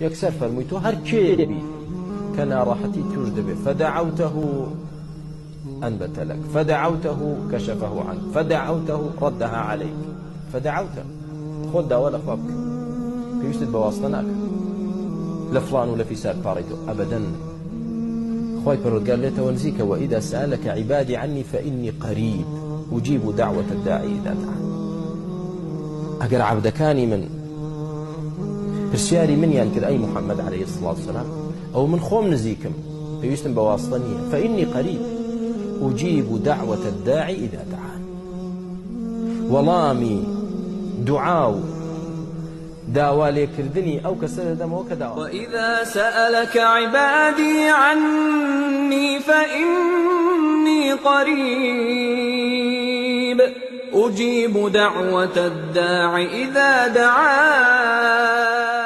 يكسر فرميتو هر كيبي كان راحتي توجد به فدعوته أنبت لك، فدعوته كشفه عنك، فدعوته ردها عليك، فدعوته خذ ولا خبك كيشتد بواسطناك لفلان ولا في سار باريتو أبدا. خوي برد قال له ونزيك وإذا سألك عبادي عني فإني قريب أجيب دعوة الداعي إذا دعا. أقر عبدكاني من برسياري من ينكر أي محمد عليه الصلاة والسلام أو من خوم نزيكم فيشتم بواسطنية فإني قريب أجيب دعوة الداعي إذا دعان. ولامي دعاو داوالي كردني أو كسر دم وكداو. وإذا سألك عبادي عني فإني قريب أجيب دعوة الداع إذا دعان.